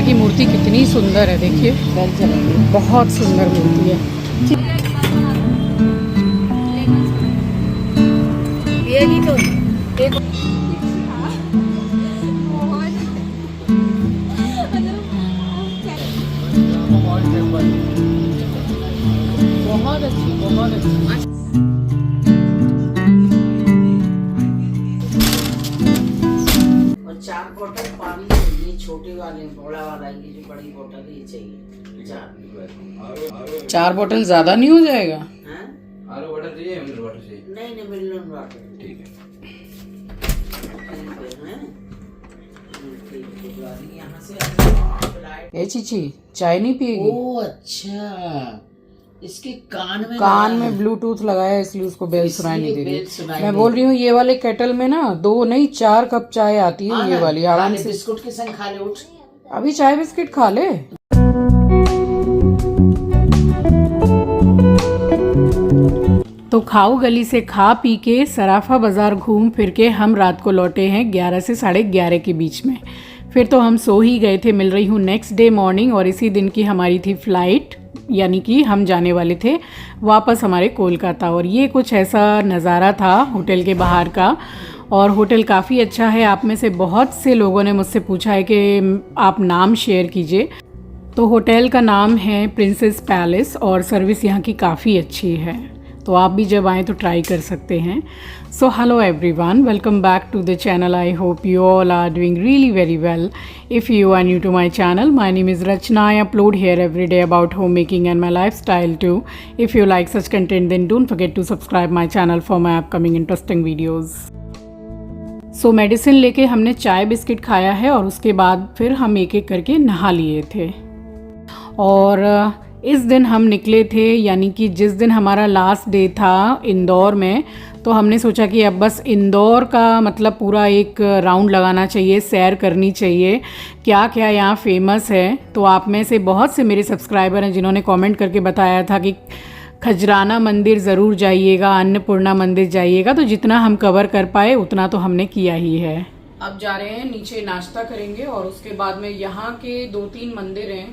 की मूर्ति कितनी सुंदर है, देखिए बहुत सुंदर मूर्ति है। ये तो एक बहुत अच्छी, बहुत अच्छी। और 4 बोतल पानी चाहिए, छोटे वाले, बड़ा वाला, ये जो बड़ी बोतल ये चाहिए 4 बोतल ज्यादा नहीं हो जाएगा? आरो वाटर चाहिए, मिनरल वाटर चाहिए? नहीं नहीं, मिनरल वाटर ठीक है। यहाँ से ए चीची चाय नहीं पिएगी? ओ अच्छा, इसके कान में ब्लूटूथ लगाया है, इसलिए उसको बेल सुनाई नहीं दे रही। मैं मैं बोल रही हूँ ये वाले केटल में ना 2 नहीं 4 कप चाय आती है, ये वाली आराम से। बिस्कुट के संग खा ले, उठ अभी चाय बिस्किट खा ले। तो खाओ गली से खा पी के सराफा बाजार घूम फिर के हम रात को लौटे हैं 11 से 11:30 के बीच में। फिर तो हम सो ही गए थे। मिल रही हूँ नेक्स्ट डे मॉर्निंग, और इसी दिन की हमारी थी फ्लाइट, यानी कि हम जाने वाले थे वापस हमारे कोलकाता। और ये कुछ ऐसा नज़ारा था होटल के बाहर का, और होटल काफ़ी अच्छा है। आप में से बहुत से लोगों ने मुझसे पूछा है कि आप नाम शेयर कीजिए। तो होटल का नाम है प्रिंसेस पैलेस, और सर्विस यहाँ की काफ़ी अच्छी है, तो आप भी जब आएँ तो ट्राई कर सकते हैं। So hello everyone, welcome back to the channel. I hope you all are doing really very well. If you are new to my channel, my name is Rachna. I upload here every day about homemaking and my lifestyle too. If you like such content, then don't forget to subscribe my channel for my upcoming interesting videos. So medicine लेके हमने चाय biscuit खाया है, और उसके बाद फिर हम एक एक करके नहा लिए थे। और इस दिन हम निकले थे, यानी कि जिस दिन हमारा लास्ट डे था इंदौर में, तो हमने सोचा कि अब बस इंदौर का मतलब पूरा एक राउंड लगाना चाहिए, सैर करनी चाहिए, क्या क्या यहाँ फेमस है। तो आप में से बहुत से मेरे सब्सक्राइबर हैं जिन्होंने कमेंट करके बताया था कि खजराना मंदिर ज़रूर जाइएगा, अन्नपूर्णा मंदिर जाइएगा। तो जितना हम कवर कर पाए उतना तो हमने किया ही है। अब जा रहे हैं नीचे, नाश्ता करेंगे, और उसके बाद में यहाँ के 2-3 मंदिर हैं।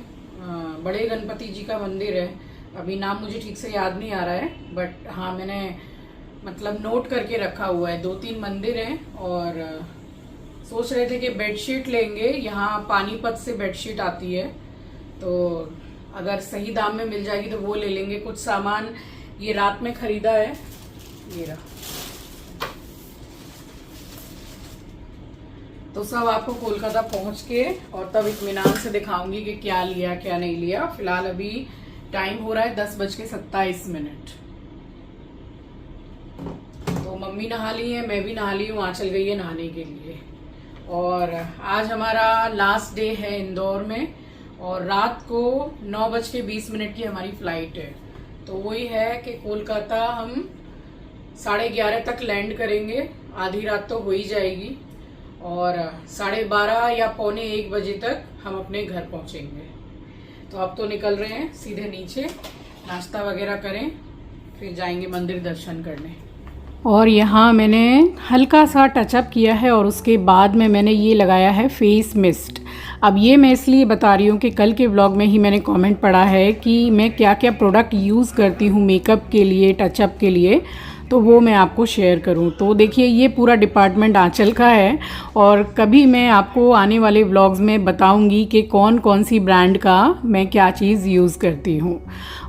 बड़े गणपति जी का मंदिर है, अभी नाम मुझे ठीक से याद नहीं आ रहा है, बट हाँ मैंने मतलब नोट करके रखा हुआ है। 2-3 मंदिर हैं, और सोच रहे थे कि बेडशीट लेंगे। यहाँ पानीपत से बेडशीट आती है, तो अगर सही दाम में मिल जाएगी तो वो ले लेंगे। कुछ सामान ये रात में खरीदा है, ये रहा। तो सब आपको कोलकाता पहुंच के और तब इत्मीनान से दिखाऊंगी कि क्या लिया क्या नहीं लिया। फिलहाल अभी टाइम हो रहा है 10:27। तो मम्मी नहा ली है, मैं भी नहा ली हूँ, आंचल गई है नहाने के लिए। और आज हमारा लास्ट डे है इंदौर में, और रात को 9:20 की हमारी फ्लाइट है। तो वही है कि कोलकाता हम 11:30 तक लैंड करेंगे, आधी रात तो हो ही जाएगी, और 12:30 या 1:45 बजे तक हम अपने घर पहुंचेंगे। तो अब तो निकल रहे हैं सीधे नीचे, नाश्ता वगैरह करें, फिर जाएंगे मंदिर दर्शन करने। और यहाँ मैंने हल्का सा टचअप किया है, और उसके बाद में मैंने ये लगाया है फेस मिस्ट। अब ये मैं इसलिए बता रही हूँ कि कल के व्लॉग में ही मैंने कमेंट पढ़ा है कि मैं क्या क्या प्रोडक्ट यूज़ करती हूँ मेकअप के लिए, टचअप के लिए, तो वो मैं आपको शेयर करूं। तो देखिए ये पूरा डिपार्टमेंट आंचल का है, और कभी मैं आपको आने वाले व्लॉग्स में बताऊंगी कि कौन कौन सी ब्रांड का मैं क्या चीज़ यूज़ करती हूं।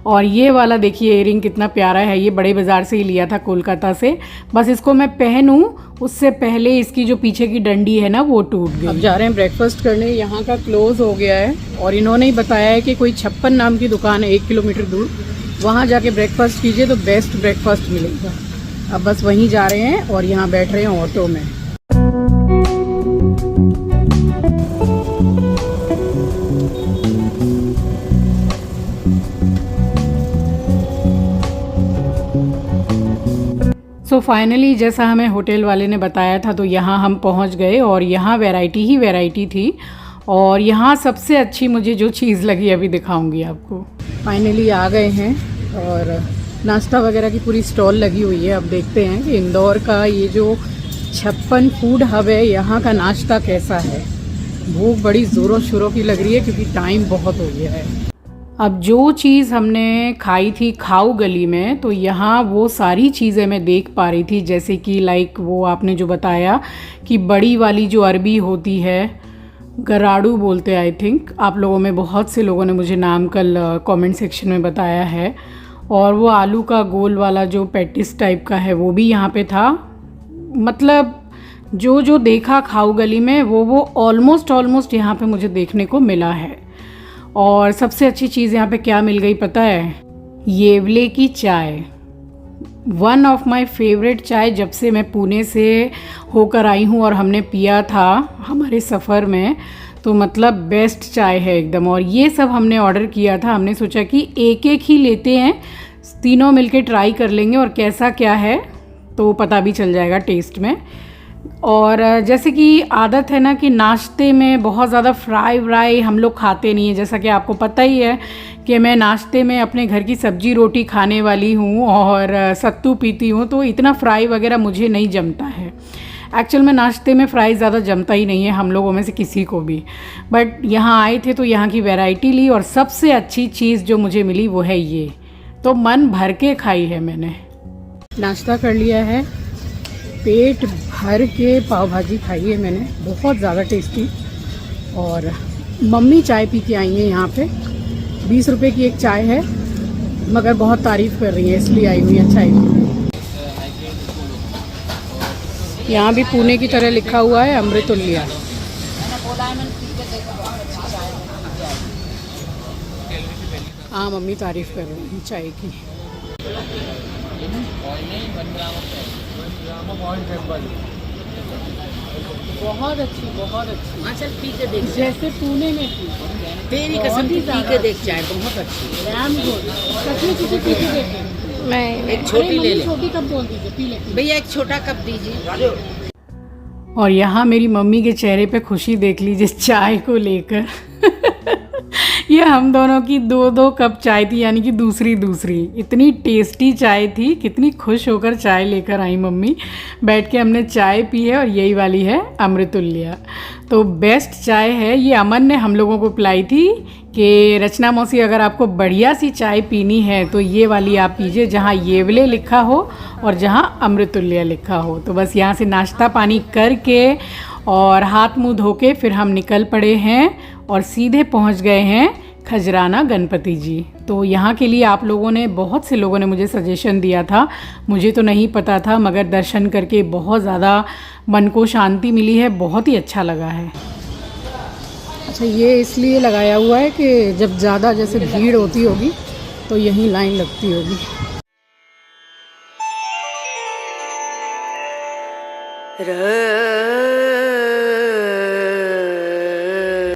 और ये वाला देखिए इयररिंग कितना प्यारा है, ये बड़े बाज़ार से ही लिया था कोलकाता से। बस इसको मैं पहनूं उससे पहले इसकी जो पीछे की डंडी है ना वो टूट गई। अब जा रहे हैं ब्रेकफास्ट करने, यहाँ का क्लोज़ हो गया है, और इन्होंने ही बताया है कि कोई 56 नाम की दुकान है 1 किलोमीटर दूर, वहाँ जाके ब्रेकफास्ट कीजिए तो बेस्ट ब्रेकफास्ट मिलेगा। अब बस वहीं जा रहे हैं, और यहाँ बैठ रहे हैं ऑटो में। सो फाइनली जैसा हमें होटल वाले ने बताया था, तो यहाँ हम पहुँच गए, और यहाँ वैरायटी ही वैरायटी थी। और यहाँ सबसे अच्छी मुझे जो चीज़ लगी अभी दिखाऊंगी आपको। फाइनली आ गए हैं, और नाश्ता वगैरह की पूरी स्टॉल लगी हुई है। अब देखते हैं कि इंदौर का ये जो 56 फूड हब है, यहाँ का नाश्ता कैसा है। भूख बड़ी ज़ोरों शोरों की लग रही है क्योंकि टाइम बहुत हो गया है। अब जो चीज़ हमने खाई थी खाऊ गली में, तो यहाँ वो सारी चीज़ें मैं देख पा रही थी, जैसे कि लाइक वो आपने जो बताया कि बड़ी वाली जो अरबी होती है, गराड़ू बोलते हैं आई थिंक, आप लोगों में बहुत से लोगों ने मुझे नाम कल कमेंट सेक्शन में बताया है। और वो आलू का गोल वाला जो पैटिस टाइप का है वो भी यहाँ पे था। मतलब जो जो देखा खाऊ गली में वो ऑलमोस्ट यहाँ पे मुझे देखने को मिला है। और सबसे अच्छी चीज़ यहाँ पे क्या मिल गई पता है? येवले की चाय। वन ऑफ माय फेवरेट चाय, जब से मैं पुणे से होकर आई हूँ और हमने पिया था हमारे सफ़र में, तो मतलब बेस्ट चाय है एकदम। और ये सब हमने ऑर्डर किया था, हमने सोचा कि एक एक ही लेते हैं, तीनों मिलके ट्राई कर लेंगे और कैसा क्या है तो पता भी चल जाएगा टेस्ट में। और जैसे कि आदत है ना कि नाश्ते में बहुत ज़्यादा फ्राई व्राई हम लोग खाते नहीं हैं, जैसा कि आपको पता ही है कि मैं नाश्ते में अपने घर की सब्जी रोटी खाने वाली हूँ और सत्तू पीती हूँ, तो इतना फ्राई वगैरह मुझे नहीं जमता है। एक्चुअल में नाश्ते में फ्राई ज़्यादा जमता ही नहीं है हम लोगों में से किसी को भी। बट यहाँ आए थे तो यहाँ की वैरायटी ली और सबसे अच्छी चीज़ जो मुझे मिली वो है ये, तो मन भर के खाई है मैंने। नाश्ता कर लिया है, पेट भर के पाव भाजी खाई है मैंने, बहुत ज़्यादा टेस्टी। और मम्मी चाय पी के आई हैं यहाँ पे, 20 रुपए की एक चाय है, मगर बहुत तारीफ़ कर रही है इसलिए आई हुई है चाय पीने। यहाँ भी पुणे की तरह लिखा हुआ है अमृतुल्या। हाँ मम्मी तारीफ़ कर रही हैं चाय की। बहुत अच्छी, बहुत अच्छी। हाँ चल पी के देख, जैसे पुणे में थी तेरी कसम पी के देख, चाय बहुत अच्छी। रैम गुड, सच में किसी पी के देखे। मैं एक छोटी ले ले। छोटी कप बोल दीजिए, पी लेती भैया एक छोटा कप दीजिए। और यहाँ मेरी मम्मी के चेहरे पे खुशी देख लीजिए चाय को लेकर। ये हम दोनों की 2-2 कप चाय थी, यानी कि दूसरी इतनी टेस्टी चाय थी, कितनी खुश होकर चाय लेकर आई मम्मी। बैठ के हमने चाय पी है और यही वाली है अमृतुल्या, तो बेस्ट चाय है। ये अमन ने हम लोगों को पिलाई थी कि रचना मौसी अगर आपको बढ़िया सी चाय पीनी है तो ये वाली आप पीजिए, जहाँ येवले लिखा हो और जहाँ अमृतुल्या लिखा हो। तो बस यहाँ से नाश्ता पानी करके और हाथ मुंह धो के फिर हम निकल पड़े हैं और सीधे पहुँच गए हैं खजराना गणपति जी। तो यहाँ के लिए आप लोगों ने, बहुत से लोगों ने मुझे सजेशन दिया था, मुझे तो नहीं पता था, मगर दर्शन करके बहुत ज़्यादा मन को शांति मिली है, बहुत ही अच्छा लगा है। अच्छा ये इसलिए लगाया हुआ है कि जब ज़्यादा जैसे भीड़ होती होगी तो यहीं लाइन लगती होगी।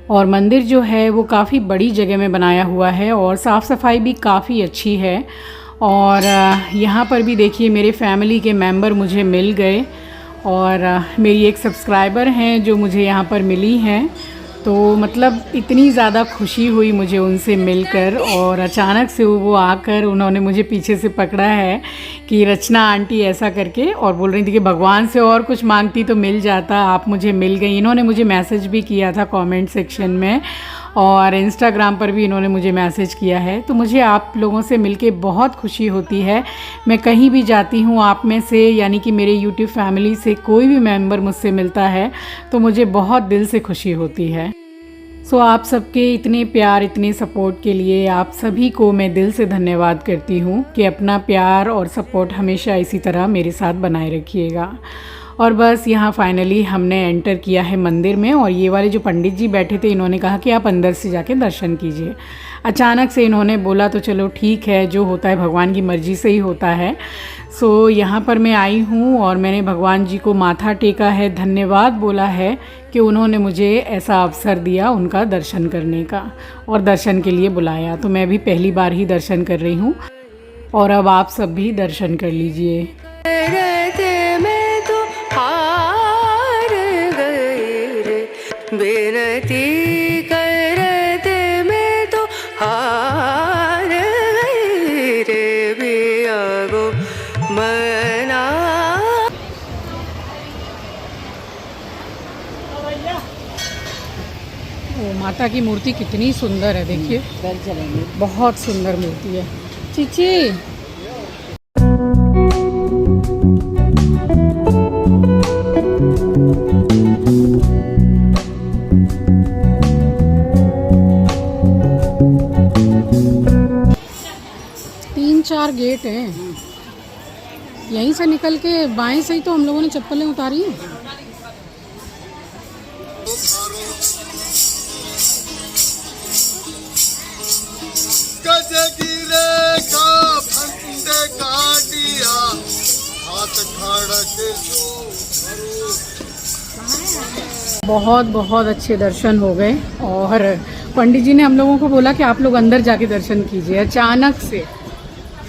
और मंदिर जो है वो काफ़ी बड़ी जगह में बनाया हुआ है और साफ़ सफाई भी काफ़ी अच्छी है। और यहाँ पर भी देखिए मेरे फैमिली के मेंबर मुझे मिल गए और मेरी एक सब्सक्राइबर हैं जो मुझे यहाँ पर मिली हैं, तो मतलब इतनी ज़्यादा खुशी हुई मुझे उनसे मिलकर। और अचानक से वो आकर उन्होंने मुझे पीछे से पकड़ा है कि रचना आंटी ऐसा करके, और बोल रही थी कि भगवान से और कुछ मांगती तो मिल जाता, आप मुझे मिल गई। इन्होंने मुझे मैसेज भी किया था कमेंट सेक्शन में और इंस्टाग्राम पर भी इन्होंने मुझे मैसेज किया है। तो मुझे आप लोगों से मिलके बहुत खुशी होती है। मैं कहीं भी जाती हूँ, आप में से यानी कि मेरे यूट्यूब फैमिली से कोई भी मेंबर मुझसे मिलता है तो मुझे बहुत दिल से खुशी होती है। सो आप सबके इतने प्यार, इतने सपोर्ट के लिए आप सभी को मैं दिल से धन्यवाद करती हूँ कि अपना प्यार और सपोर्ट हमेशा इसी तरह मेरे साथ बनाए रखिएगा। और बस यहाँ फाइनली हमने एंटर किया है मंदिर में और ये वाले जो पंडित जी बैठे थे इन्होंने कहा कि आप अंदर से जाके दर्शन कीजिए। अचानक से इन्होंने बोला तो चलो ठीक है, जो होता है भगवान की मर्ज़ी से ही होता है। सो यहाँ पर मैं आई हूँ और मैंने भगवान जी को माथा टेका है, धन्यवाद बोला है कि उन्होंने मुझे ऐसा अवसर दिया उनका दर्शन करने का और दर्शन के लिए बुलाया। तो मैं भी पहली बार ही दर्शन कर रही हूँ और अब आप सब भी दर्शन कर लीजिए। बेनती करते मैं तो हार गई रे बिया गो मना। ओ माता की मूर्ति कितनी सुंदर है, देखिए कल चलेंगे। बहुत सुंदर मूर्ति है। चीची तीन चार गेट हैं, यहीं से निकल के बाएं से ही तो हम लोगों ने चप्पलें उतारी हैं। बहुत बहुत अच्छे दर्शन हो गए और पंडित जी ने हम लोगों को बोला कि आप लोग अंदर जाके दर्शन कीजिए अचानक से,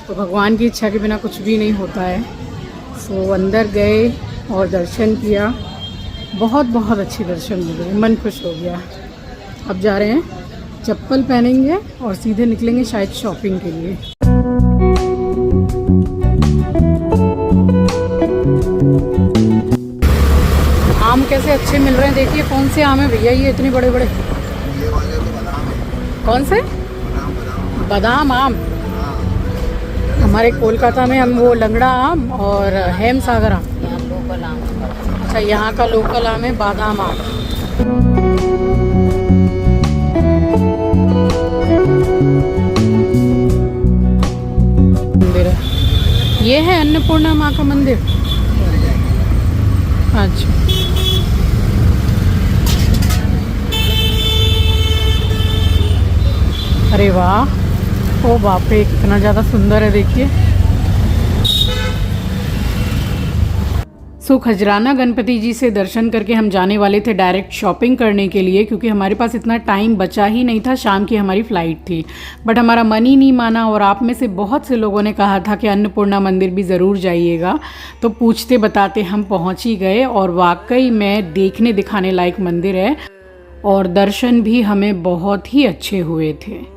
तो भगवान की इच्छा के बिना कुछ भी नहीं होता है। सो अंदर गए और दर्शन किया, बहुत बहुत अच्छे दर्शन हो गए, मन खुश हो गया। अब जा रहे हैं, चप्पल पहनेंगे और सीधे निकलेंगे शायद शॉपिंग के लिए। आम कैसे अच्छे मिल रहे हैं, देखिए कौन से आम है भैया ये इतने बड़े बड़े। ये वाले तो बादाम है। कौन से? बादाम आम। हमारे कोलकाता में हम वो लंगड़ा आम और हेम सागर आम। यहाँ लोकल आम। अच्छा, यहाँ का लोकल आम है बादाम आम। मंदिर है, ये है अन्नपूर्णा माँ का मंदिर। अच्छा, अरे वाह, ओ बाप रे कितना ज़्यादा सुंदर है, देखिए। सो खजराना गणपति जी से दर्शन करके हम जाने वाले थे डायरेक्ट शॉपिंग करने के लिए, क्योंकि हमारे पास इतना टाइम बचा ही नहीं था, शाम की हमारी फ़्लाइट थी। बट हमारा मन ही नहीं माना और आप में से बहुत से लोगों ने कहा था कि अन्नपूर्णा मंदिर भी ज़रूर जाइएगा, तो पूछते बताते हम पहुंच ही गए और वाकई में देखने दिखाने लायक मंदिर है और दर्शन भी हमें बहुत ही अच्छे हुए थे।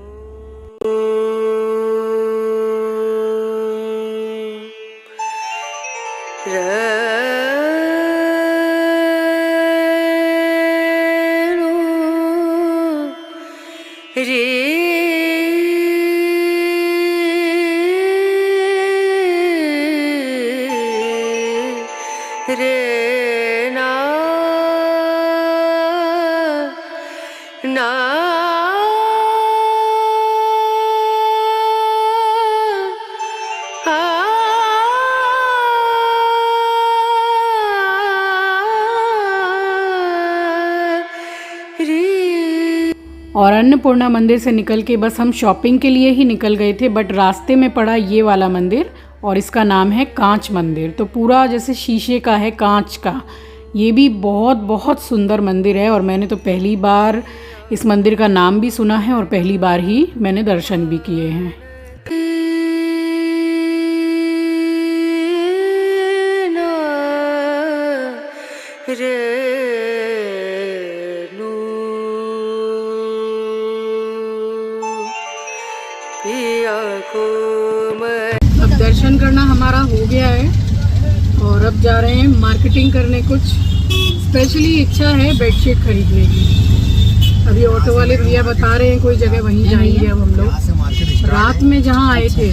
रे ना ना और अन्नपूर्णा मंदिर से निकल के बस हम शॉपिंग के लिए ही निकल गए थे, बट रास्ते में पड़ा ये वाला मंदिर और इसका नाम है कांच मंदिर। तो पूरा जैसे शीशे का है, कांच का। ये भी बहुत बहुत सुंदर मंदिर है और मैंने तो पहली बार इस मंदिर का नाम भी सुना है और पहली बार ही मैंने दर्शन भी किए हैं। अब दर्शन करना हमारा हो गया है और अब जा रहे हैं मार्केटिंग करने। कुछ स्पेशली इच्छा है बेडशीट खरीदने की। अभी ऑटो वाले भैया बता रहे हैं कोई जगह, वहीं जाएंगे अब हम लोग। रात में जहाँ आए थे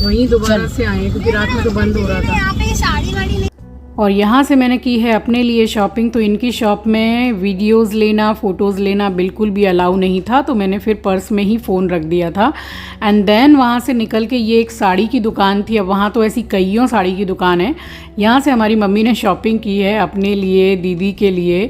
वहीं दोबारा से आए क्योंकि रात में तो बंद हो रहा था। और यहाँ से मैंने की है अपने लिए शॉपिंग। तो इनकी शॉप में वीडियोस लेना, फ़ोटोज़ लेना बिल्कुल भी अलाउ नहीं था, तो मैंने फिर पर्स में ही फ़ोन रख दिया था। एंड देन वहाँ से निकल के ये एक साड़ी की दुकान थी। अब वहाँ तो ऐसी कईयों साड़ी की दुकान है। यहाँ से हमारी मम्मी ने शॉपिंग की है अपने लिए, दीदी के लिए,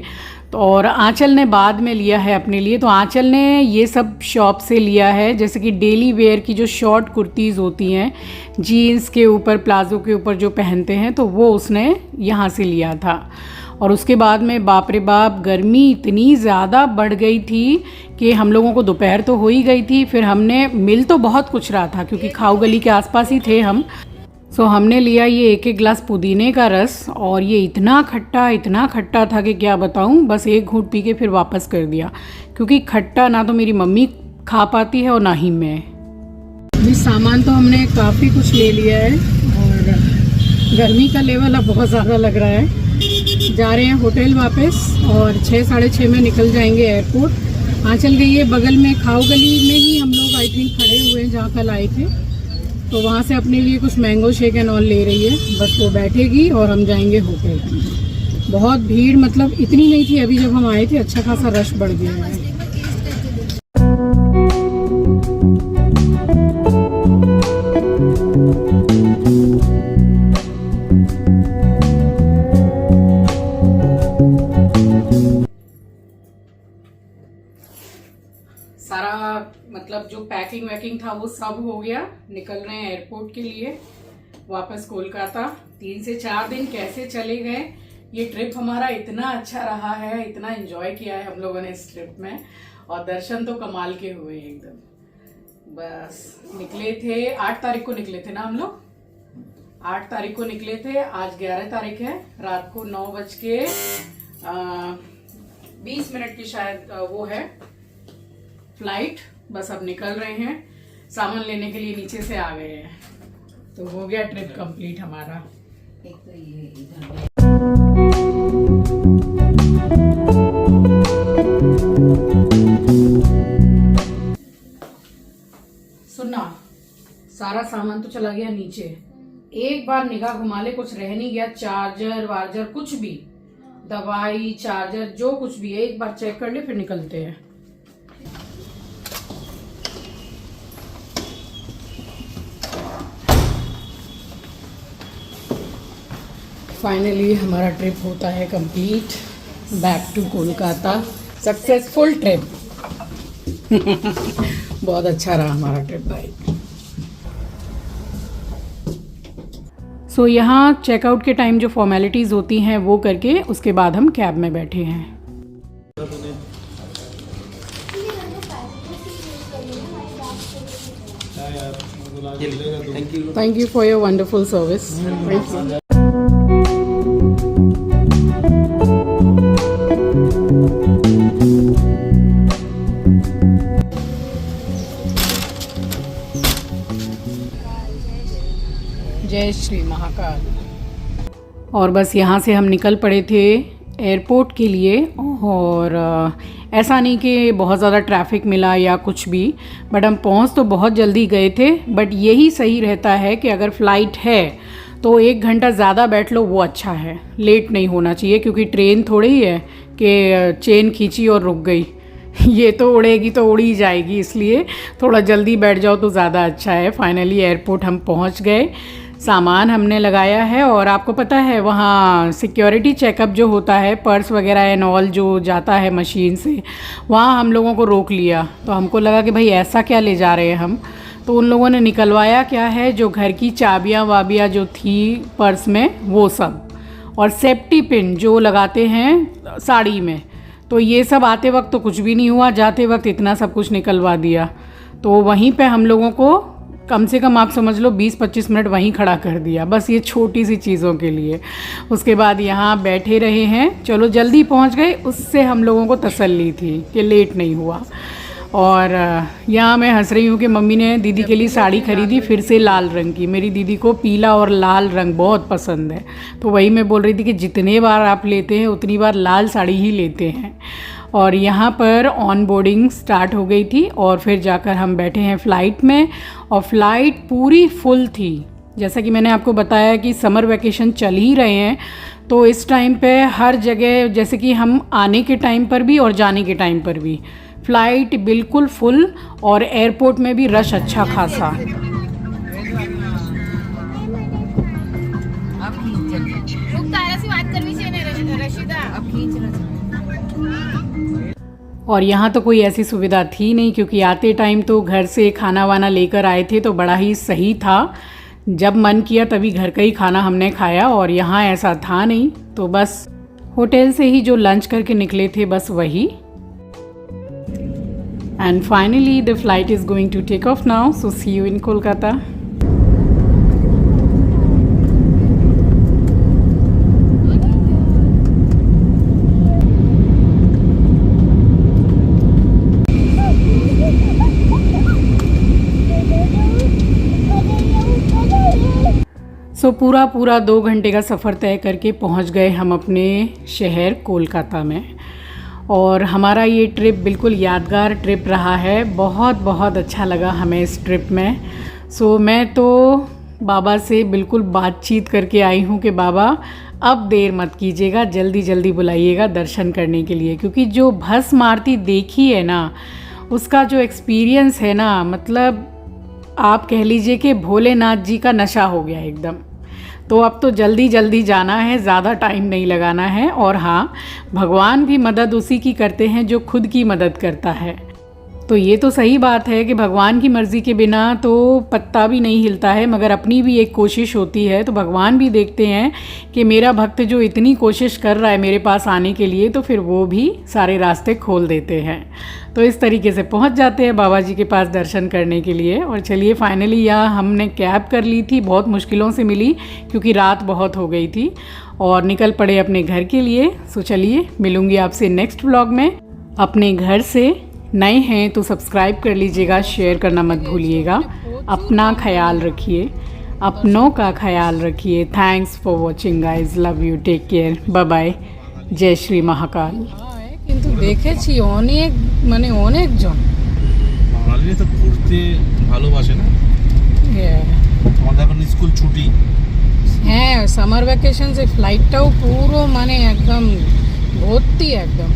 और आंचल ने बाद में लिया है अपने लिए। तो आंचल ने ये सब शॉप से लिया है, जैसे कि डेली वेयर की जो शॉर्ट कुर्तीज़ होती हैं, जीन्स के ऊपर, प्लाजो के ऊपर जो पहनते हैं, तो वो उसने यहाँ से लिया था। और उसके बाद में बाप रे बाप, गर्मी इतनी ज़्यादा बढ़ गई थी कि हम लोगों को दोपहर तो हो ही गई थी। फिर हमने, मिल तो बहुत कुछ रहा था क्योंकि खाऊ गली के आसपास ही थे हम। सो हमने लिया ये एक गिलास पुदीने का रस और ये इतना खट्टा था कि क्या बताऊँ। बस एक घूंट पी के फिर वापस कर दिया, क्योंकि खट्टा ना तो मेरी मम्मी खा पाती है और ना ही मैं। अभी सामान तो हमने काफ़ी कुछ ले लिया है और गर्मी का लेवल अब बहुत ज़्यादा लग रहा है। जा रहे हैं होटल वापस और 6 साढ़े 6 में निकल जाएंगे एयरपोर्ट। आंचल गई है बगल में खाओ गली में ही हम लोग आई थिंक खड़े हुए हैं जहाँ कल आए थे, तो वहाँ से अपने लिए कुछ मैंगो शेक एंड ऑल ले रही है। बस वो बैठेगी और हम जाएंगे होटल। बहुत भीड़ मतलब इतनी नहीं थी अभी जब हम आए थे, अच्छा खासा रश बढ़ गया है। सारा मतलब जो पैकिंग वैकिंग था वो सब हो गया, निकल रहे हैं एयरपोर्ट के लिए वापस कोलकाता। 3 से 4 दिन कैसे चले गए। ये ट्रिप हमारा इतना अच्छा रहा है, इतना एंजॉय किया है हम लोगों ने इस ट्रिप में, और दर्शन तो कमाल के हुए एकदम। बस निकले थे 8 तारीख को निकले थे ना हम लोग, 8 तारीख को निकले थे। आज 11 तारीख है, रात को 9:20 की शायद वो है फ्लाइट। बस अब निकल रहे हैं, सामान लेने के लिए नीचे से आ गए हैं, तो हो गया ट्रिप कंप्लीट हमारा। एक तो ये इधर सुनना, सारा सामान तो चला गया नीचे। एक बार निगाह घुमा ले, कुछ रह नहीं गया, चार्जर वार्जर कुछ भी, दवाई चार्जर जो कुछ भी, एक बार चेक कर ले फिर निकलते हैं। फाइनली हमारा ट्रिप होता है complete, back to Kolkata, successful trip. बहुत अच्छा रहा हमारा ट्रिप भाई। सो यहाँ चेकआउट के टाइम जो फॉर्मेलिटीज़ होती हैं वो करके उसके बाद हम कैब में बैठे हैं। Thank you for your wonderful service. Thank you. जय श्री महाकाल। और बस यहाँ से हम निकल पड़े थे एयरपोर्ट के लिए, और ऐसा नहीं कि बहुत ज़्यादा ट्रैफिक मिला या कुछ भी, बट हम पहुँच तो बहुत जल्दी गए थे। बट यही सही रहता है कि अगर फ़्लाइट है तो 1 घंटा ज़्यादा बैठ लो, वो अच्छा है, लेट नहीं होना चाहिए, क्योंकि ट्रेन थोड़ी ही है कि चेन खींची और रुक गई। ये तो उड़ेगी तो उड़ ही जाएगी, इसलिए थोड़ा जल्दी बैठ जाओ तो ज़्यादा अच्छा है। फाइनली एयरपोर्ट हम पहुंच गए, सामान हमने लगाया है, और आपको पता है वहाँ सिक्योरिटी चेकअप जो होता है, पर्स वगैरह एंड ऑल जो जाता है मशीन से, वहाँ हम लोगों को रोक लिया। तो हमको लगा कि भाई ऐसा क्या ले जा रहे हैं हम, तो उन लोगों ने निकलवाया क्या है, जो घर की चाबियाँ वाबियाँ जो थी पर्स में वो सब, और सेफ्टी पिन जो लगाते हैं साड़ी में, तो ये सब आते वक्त तो कुछ भी नहीं हुआ, जाते वक्त इतना सब कुछ निकलवा दिया। तो वहीं पे हम लोगों को कम से कम आप समझ लो 20-25 मिनट वहीं खड़ा कर दिया, बस ये छोटी सी चीज़ों के लिए। उसके बाद यहाँ बैठे रहे हैं, चलो जल्दी पहुँच गए, उससे हम लोगों को तसल्ली थी कि लेट नहीं हुआ। और यहाँ मैं हंस रही हूँ कि मम्मी ने दीदी के लिए साड़ी खरीदी फिर से लाल रंग की। मेरी दीदी को पीला और लाल रंग बहुत पसंद है, तो वही मैं बोल रही थी कि जितने बार आप लेते हैं उतनी बार लाल साड़ी ही लेते हैं। और यहाँ पर ऑन बोर्डिंग स्टार्ट हो गई थी, और फिर जाकर हम बैठे हैं फ़्लाइट में, और फ़्लाइट पूरी फुल थी। जैसा कि मैंने आपको बताया कि समर वैकेशन चल ही रहे हैं, तो इस टाइम पे हर जगह, जैसे कि हम आने के टाइम पर भी और जाने के टाइम पर भी, फ़्लाइट बिल्कुल फुल, और एयरपोर्ट में भी रश अच्छा खासा। और यहाँ तो कोई ऐसी सुविधा थी नहीं, क्योंकि आते टाइम तो घर से खाना वाना लेकर आए थे, तो बड़ा ही सही था, जब मन किया तभी घर का ही खाना हमने खाया। और यहाँ ऐसा था नहीं, तो बस होटल से ही जो लंच करके निकले थे बस वही। And finally the flight is going to take off now, so see you in Kolkata. So पूरा 2 घंटे का सफ़र तय करके पहुंच गए हम अपने शहर कोलकाता में। और हमारा ये ट्रिप बिल्कुल यादगार ट्रिप रहा है। बहुत बहुत अच्छा लगा हमें इस ट्रिप में। सो मैं तो बाबा से बिल्कुल बातचीत करके आई हूँ कि बाबा अब देर मत कीजिएगा, जल्दी जल्दी बुलाइएगा दर्शन करने के लिए, क्योंकि जो भस्म आरती देखी है ना, उसका जो एक्सपीरियंस है ना, मतलब आप कह लीजिए कि भोलेनाथ जी का नशा हो गया एकदम। तो अब तो जल्दी जल्दी जाना है, ज़्यादा टाइम नहीं लगाना है। और हाँ, भगवान भी मदद उसी की करते हैं जो खुद की मदद करता है। तो ये तो सही बात है कि भगवान की मर्ज़ी के बिना तो पत्ता भी नहीं हिलता है, मगर अपनी भी एक कोशिश होती है। तो भगवान भी देखते हैं कि मेरा भक्त जो इतनी कोशिश कर रहा है मेरे पास आने के लिए, तो फिर वो भी सारे रास्ते खोल देते हैं। तो इस तरीके से पहुंच जाते हैं बाबा जी के पास दर्शन करने के लिए। और चलिए फाइनली यहाँ हमने कैब कर ली थी, बहुत मुश्किलों से मिली क्योंकि रात बहुत हो गई थी, और निकल पड़े अपने घर के लिए। सो चलिए मिलूँगी आपसे नेक्स्ट व्लॉग में। अपने घर से नए हैं तो सब्सक्राइब कर लीजिएगा, शेयर करना मत भूलिएगा। अपना ख्याल रखिए, अपनों का ख्याल रखिए। Thanks for watching guys, love you, take care, bye bye, जय श्री महाकाल। কিন্তু দেখেছি অনেক মানে অনেকজন বাঙালি তো ঘুরতে ভালোবাসে না। আমাদের এখন স্কুল ছুটি। হ্যাঁ, সামার ভ্যাকেশনসে ফ্লাইটটাও পুরো মানে একদম ভর্তি একদম।